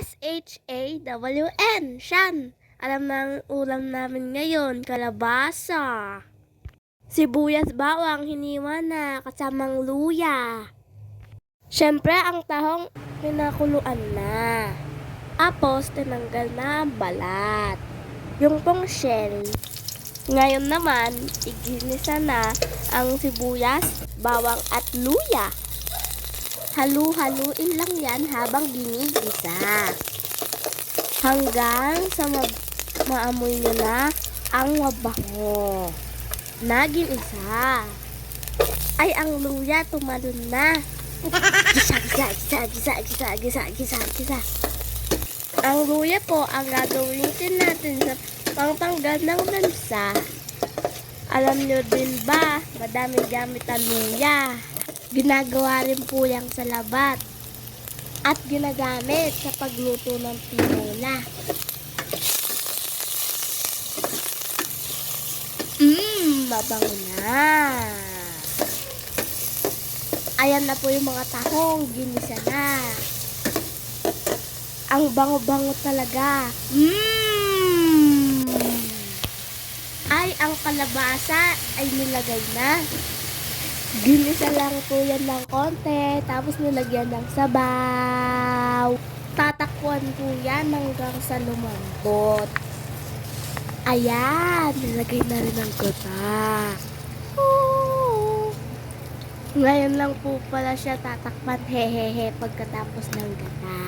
SHAWN, Shan. Alam namin ulam namin ngayon, kalabasa. Sibuyas bawang hiniwa na kasamang luya. Siyempre ang tahong pinakuluan na. Tapos tinanggal na ang balat. Yung pong shell. Ngayon naman, iginisa na ang sibuyas, bawang at luya. Halu-haluin lang yan habang ginigisa. Hanggang sa maamoy nyo na ang mabango. Naging-isa. Ay, ang luya tumalon na. Gisa. Ang luya po ang gagawin natin sa pangtanggal ng lansa. Alam nyo din ba, madaming gamit ang luya. Ginagawa rin po yan sa labat at ginagamit sa pagluto ng tinola. Mabango na. Ayan na po yung mga tahong, ginisa na. Ang bango-bango talaga. Ay, ang kalabasa ay nilagay na. Ginisa lang po yan ng konti, tapos nilagyan ng sabaw. Tatakwan po yan hanggang sa lumambot. Ayan, nilagay na rin ng gata. Ngayon lang po pala siya tatakpan, hehehe, pagkatapos ng gata.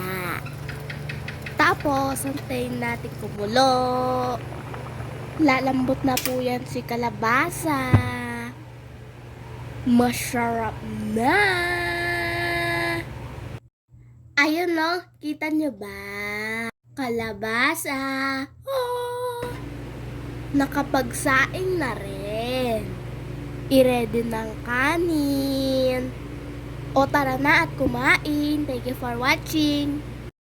Tapos, antayin natin kumulo. Lalambot na po yan si kalabasa. Masarap na! Ayun no, kita nyo ba? Kalabasa. Oh! Nakapagsaing na rin. I-ready ng kanin. O tara na at kumain. Thank you for watching.